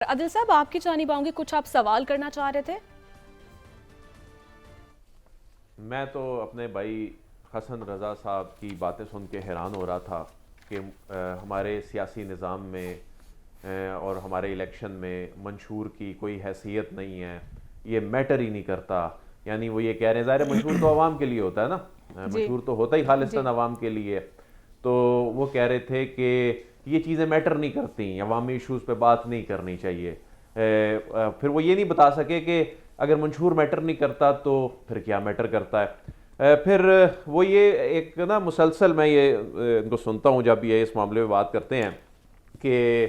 عادل صاحب آپ کی جانب آؤں گی، کچھ آپ سوال کرنا چاہ رہے تھے؟ میں تو اپنے بھائی حسن رضا صاحب کی باتیں سن کے حیران ہو رہا تھا کہ ہمارے سیاسی نظام میں اور ہمارے الیکشن میں منشور کی کوئی حیثیت نہیں ہے، یہ میٹر ہی نہیں کرتا. یعنی وہ یہ کہہ رہے ہیں، ظاہر منشور تو عوام کے لیے ہوتا ہے نا، منشور تو ہوتا ہی خالصتاً عوام کے لیے. تو وہ کہہ رہے تھے کہ یہ چیزیں میٹر نہیں کرتی، عوامی ایشوز پہ بات نہیں کرنی چاہیے. پھر وہ یہ نہیں بتا سکے کہ اگر منشور میٹر نہیں کرتا تو پھر کیا میٹر کرتا ہے. پھر وہ یہ ایک نا مسلسل میں یہ ان کو سنتا ہوں جب یہ اس معاملے میں بات کرتے ہیں کہ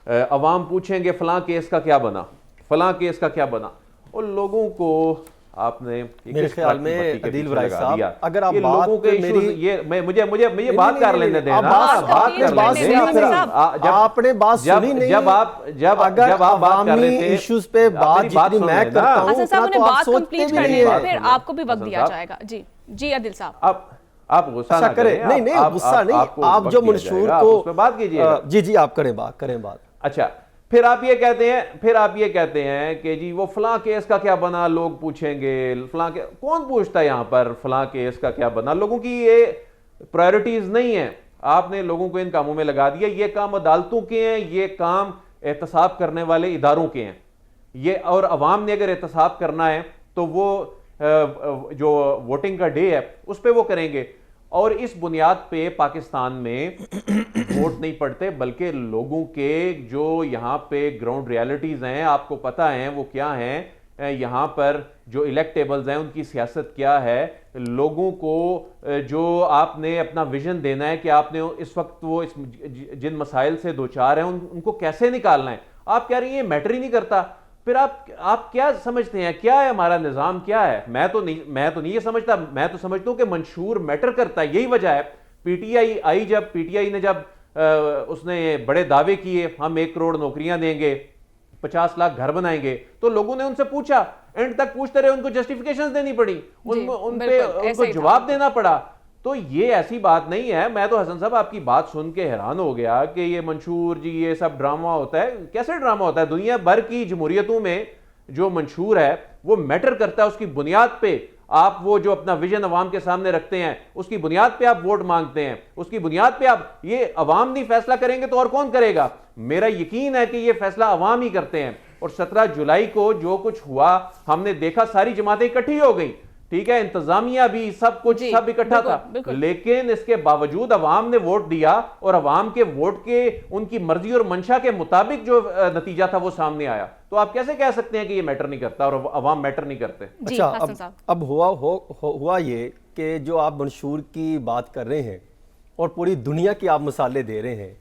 عوام پوچھیں گے فلاں کیس کا کیا بنا، فلاں کیس کا کیا بنا. اور لوگوں کو آپ نے میرے خیال میں عدیل ورائی صاحب اگر آپ بات مجھے بات کر لینے دیں نا، آپ نے بات سنی نہیں. جب آپ بات کر رہے تھے ایشوز پہ بات جتنی میں کرتا ہوں حسن صاحب نے بات کمپلیٹ کر لی ہے، پھر آپ کو بھی وقت دیا جائے گا. جی عادل صاحب آپ غصہ نہ کریں. نہیں غصہ نہیں، آپ جو منشور کو بات کیجئے. جی آپ کریں بات. اچھا پھر آپ یہ کہتے ہیں کہ جی وہ فلاں کیس کا کیا بنا، لوگ پوچھیں گے فلاں کون پوچھتا ہے یہاں پر فلاں کیس کا کیا بنا. لوگوں کی یہ پرائرٹیز نہیں ہیں، آپ نے لوگوں کو ان کاموں میں لگا دیا. یہ کام عدالتوں کے ہیں، یہ کام احتساب کرنے والے اداروں کے ہیں. یہ اور عوام نے اگر احتساب کرنا ہے تو وہ جو ووٹنگ کا ڈے ہے اس پہ وہ کریں گے. اور اس بنیاد پہ پاکستان میں ووٹ نہیں پڑتے، بلکہ لوگوں کے جو یہاں پہ گراؤنڈ ریالٹیز ہیں آپ کو پتہ ہیں وہ کیا ہیں. یہاں پر جو الیکٹیبلز ہیں ان کی سیاست کیا ہے، لوگوں کو جو آپ نے اپنا ویژن دینا ہے کہ آپ نے اس وقت وہ جن مسائل سے دوچار ہیں ان کو کیسے نکالنا ہے. آپ کہہ رہی ہیں میٹر ہی نہیں کرتا. پھر آپ کیا سمجھتے ہیں، کیا ہے ہمارا نظام، کیا ہے؟ میں تو نہیں یہ سمجھتا. میں تو سمجھتا ہوں کہ منشور میٹر کرتا ہے. یہی وجہ ہے پی ٹی آئی نے جب اس نے بڑے دعوے کیے ہم 1 کروڑ نوکریاں دیں گے، 50 لاکھ گھر بنائیں گے، تو لوگوں نے ان سے پوچھا، اینڈ تک پوچھتے رہے، ان کو جسٹیفیکیشنز دینی پڑی، ان کو جواب دینا پڑا. تو یہ ایسی بات نہیں ہے. میں تو حسن صاحب آپ کی بات سن کے حیران ہو گیا کہ یہ منشور جی یہ سب ڈرامہ ہوتا ہے. کیسے ڈرامہ ہوتا ہے؟ دنیا بھر کی جمہوریتوں میں جو منشور ہے وہ میٹر کرتا ہے. اس کی بنیاد پہ آپ وہ جو اپنا ویژن عوام کے سامنے رکھتے ہیں اس کی بنیاد پہ آپ ووٹ مانگتے ہیں، اس کی بنیاد پہ آپ یہ عوام نہیں فیصلہ کریں گے تو اور کون کرے گا؟ میرا یقین ہے کہ یہ فیصلہ عوام ہی کرتے ہیں. اور 17 جولائی کو جو کچھ ہوا ہم نے دیکھا، ساری جماعتیں اکٹھی ہو گئیں، ٹھیک ہے، انتظامیہ بھی، سب کچھ سب اکٹھا تھا، لیکن اس کے باوجود عوام نے ووٹ دیا اور عوام کے ووٹ کے ان کی مرضی اور منشا کے مطابق جو نتیجہ تھا وہ سامنے آیا. تو آپ کیسے کہہ سکتے ہیں کہ یہ میٹر نہیں کرتا اور عوام میٹر نہیں کرتے؟ اچھا اب ہوا یہ کہ جو آپ منشور کی بات کر رہے ہیں اور پوری دنیا کی آپ مثالیں دے رہے ہیں،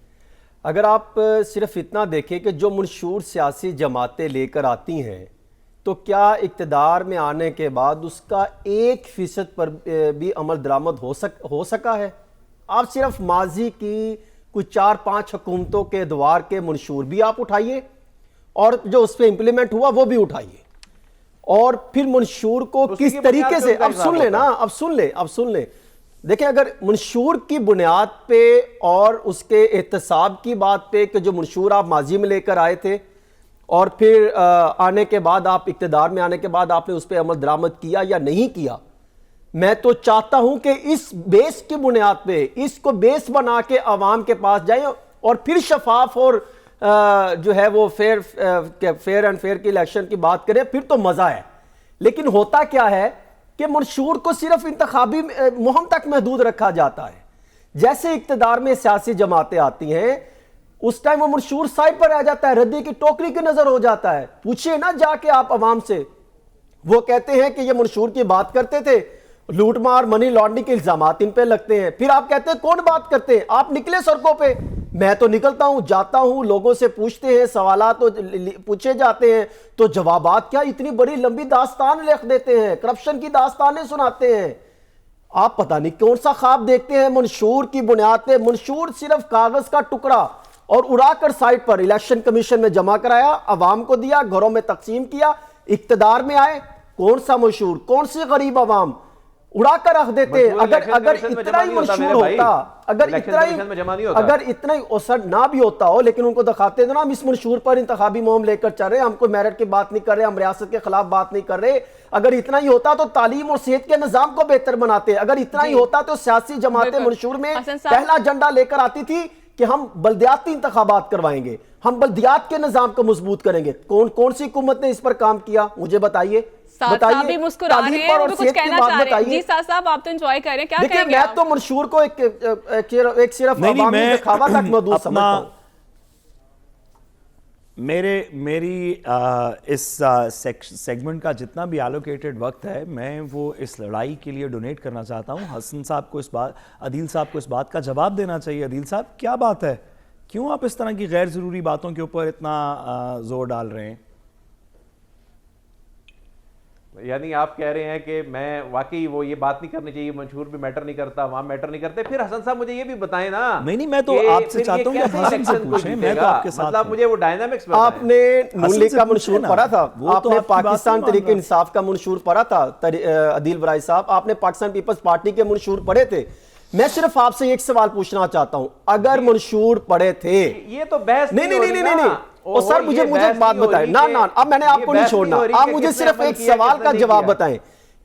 اگر آپ صرف اتنا دیکھیں کہ جو منشور سیاسی جماعتیں لے کر آتی ہیں تو کیا اقتدار میں آنے کے بعد اس کا 1% پر بھی عمل درآمد ہو سکا ہے؟ آپ صرف ماضی کی کچھ 4-5 حکومتوں کے ادوار کے منشور بھی آپ اٹھائیے اور جو اس پہ امپلیمنٹ ہوا وہ بھی اٹھائیے، اور پھر منشور کو کس طریقے سے اب سن لیں. دیکھیں اگر منشور کی بنیاد پہ اور اس کے احتساب کی بات پہ کہ جو منشور آپ ماضی میں لے کر آئے تھے اور پھر آنے کے بعد آپ اقتدار میں آنے کے بعد آپ نے اس پہ عمل درآمد کیا یا نہیں کیا، میں تو چاہتا ہوں کہ اس بیس کی بنیاد پہ اس کو بیس بنا کے عوام کے پاس جائیں اور پھر شفاف اور جو ہے وہ فیئر اینڈ فیئر کی الیکشن کی بات کریں، پھر تو مزہ ہے. لیکن ہوتا کیا ہے کہ منشور کو صرف انتخابی مہم تک محدود رکھا جاتا ہے. جیسے اقتدار میں سیاسی جماعتیں آتی ہیں اس ٹائم وہ منشور سائڈ پر رہ جاتا ہے، ردی کی ٹوکری کی نظر ہو جاتا ہے. پوچھئے نا جا کے آپ عوام سے، وہ کہتے ہیں کہ یہ منشور کی بات کرتے تھے، لوٹ مار منی لانڈرنگ کے الزامات ان پہ لگتے ہیں. پھر آپ کہتے ہیں کون بات کرتے ہیں؟ آپ نکلے سڑکوں پہ. میں تو نکلتا ہوں، جاتا ہوں، لوگوں سے پوچھتے ہیں، سوالات پوچھے جاتے ہیں تو جوابات کیا اتنی بڑی لمبی داستان لکھ دیتے ہیں، کرپشن کی داستانیں سناتے ہیں. آپ پتہ نہیں کون سا خواب دیکھتے ہیں منشور کی بنیاد پہ. منشور صرف کاغذ کا ٹکڑا اور اڑا کر سائٹ پر الیکشن کمیشن میں جمع کرایا، عوام کو دیا، گھروں میں تقسیم کیا، اقتدار میں آئے. کون سا منشور، کون سی غریب عوام؟ اڑا کر رکھ دیتے. اگر اتنا ہی مشہور ہوتا, اگر اتنا ہی اوسر نہ بھی ہوتا ہو, لیکن ان کو دکھاتے تھے نا ہم اس منشور پر انتخابی مہم لے کر چل رہے ہیں, ہم کوئی میرٹ کی بات نہیں کر رہے, ہم ریاست کے خلاف بات نہیں کر رہے. اگر اتنا ہی ہوتا تو تعلیم اور صحت کے نظام کو بہتر بناتے. اگر اتنا ہی ہوتا تو سیاسی جماعتیں منشور میں پہلا جھنڈا لے کر آتی تھی کہ ہم بلدیاتی انتخابات کروائیں گے, ہم بلدیات کے نظام کو مضبوط کریں گے. کون سی حکومت نے اس پر کام کیا, مجھے بتائیے. بھی مسکرا رہے ہیں اور کچھ کہنا چاہ رہے ہیں. جی صاحب آپ تو انجوائے کر رہے ہیں, کیا کہیں گے آپ؟ میں تو منشور کو ایک صرف عوامی دکھاوا تک محدود سمجھتا ہوں. میری اس سیگمنٹ کا جتنا بھی ایلوکیٹڈ وقت ہے میں وہ اس لڑائی کے لیے ڈونیٹ کرنا چاہتا ہوں. حسن صاحب کو عدیل صاحب کو اس بات کا جواب دینا چاہیے. عدیل صاحب کیا بات ہے, کیوں آپ اس طرح کی غیر ضروری باتوں کے اوپر اتنا زور ڈال رہے ہیں؟ یعنی آپ کہہ رہے ہیں کہ میں واقعی وہ یہ بات نہیں کرنی چاہیے, منشور بھی میٹر نہیں کرتا, وہاں میٹر نہیں کرتے. پھر حسن صاحب مجھے یہ بھی بتائیں نا. نہیں میں تو آپ سے چاہتا ہوں کہ حسن سے پوچھیں, میں تو آپ کے ساتھ مطلب مجھے وہ ڈائنامکس بتائیں. آپ نے نون لیگ کا منشور پڑھا تھا, آپ نے پاکستان تحریک انصاف کا منشور پڑھا تھا عدیل برائی صاحب, آپ نے پاکستان پیپلز پارٹی کے منشور پڑھے تھے. میں صرف آپ سے ایک سوال پوچھنا چاہتا ہوں, اگر منشور پڑھے تھے, یہ تو بحث نہیں اور سر مجھے ایک بات بتائیں. نہ اب میں نے آپ کو نہیں چھوڑنا, آپ مجھے صرف ایک سوال کا جواب بتائیں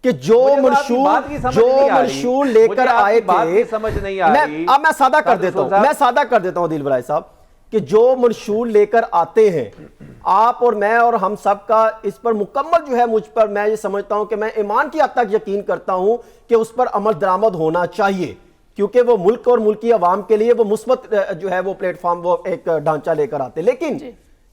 کہ جو منشور لے کر آئے تھے, اب میں سادہ کر دیتا ہوں عدیل برائی صاحب, کہ جو منشور لے کر آتے ہیں آپ اور میں اور ہم سب کا اس پر مکمل جو ہے, مجھ پر میں یہ سمجھتا ہوں کہ میں ایمان کی حد تک یقین کرتا ہوں کہ اس پر عمل درآمد ہونا چاہیے, کیونکہ وہ ملک اور ملکی عوام کے لیے وہ مثبت جو ہے وہ پلیٹ فارم, وہ ایک ڈھانچہ لے کر آتے. لیکن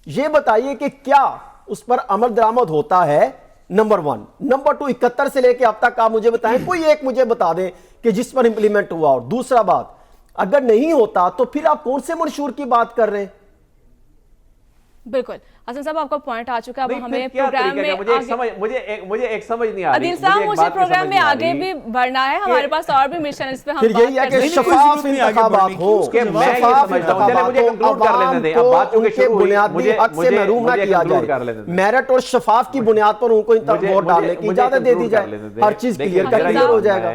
یہ بتائیے کہ کیا اس پر عمل درآمد ہوتا ہے, نمبر 1. نمبر 2, 71 سے لے کے اب تک آپ مجھے بتائیں, کوئی ایک مجھے بتا دیں کہ جس پر امپلیمنٹ ہوا. اور دوسرا بات, اگر نہیں ہوتا تو پھر آپ کون سے منشور کی بات کر رہے ہیں؟ بالکل حسن صاحب آپ کا پوائنٹ آ چکا ہے. اب ہمیں پروگرام میں مجھے ایک سمجھ نہیں آ رہی. عدیل صاحب مجھے پروگرام میں آگے بھی بڑھنا ہے, ہمارے پاس اور بھی مشن اس پہ ہم پھر یہی ہے کہ شفاف انتخابات ہو, شفاف انتخابات ہو, عوام کو ان کے بنیادی حق سے محروم نہ کیا جائے, میرٹ اور شفاف کی بنیاد پر ان کو ووٹ ڈالنے کی اجازت دے دی جائے, ہر چیز کلیئر کلیئر ہو جائے گا.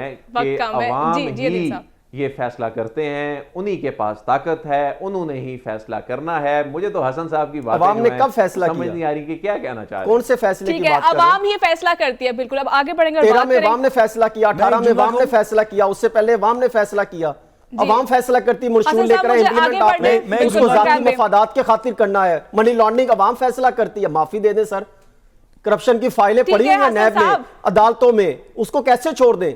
عوام ہی یہ فیصلہ کرتے ہیں, انہی کے پاس طاقت ہے, انہوں نے ہی فیصلہ کرنا ہے. مجھے تو حسن صاحب کی بات عوام نے کب فیصلہ کیا, سمجھ نہیں آ رہی کہ کیا کہنا چاہ رہے ہیں, کون سے فیصلے کی بات کر رہے ہیں. عوام ہی فیصلہ کرتی ہے. بالکل اب آگے بڑھیں گے. 13 میں عوام نے فیصلہ کیا, 18 میں عوام نے فیصلہ کیا, اس سے پہلے عوام نے فیصلہ کیا. عوام فیصلہ کرتی, منشور لے کر امپلیمنٹ آپ نے اس کو ذاتی مفادات کے خاطر کرنا ہے. منی لانڈرنگ عوام فیصلہ کرتی ہے. معافی دے دیں سر, کرپشن کی فائلیں پڑی ہیں نیب میں, عدالتوں میں, اس کو کیسے چھوڑ دیں.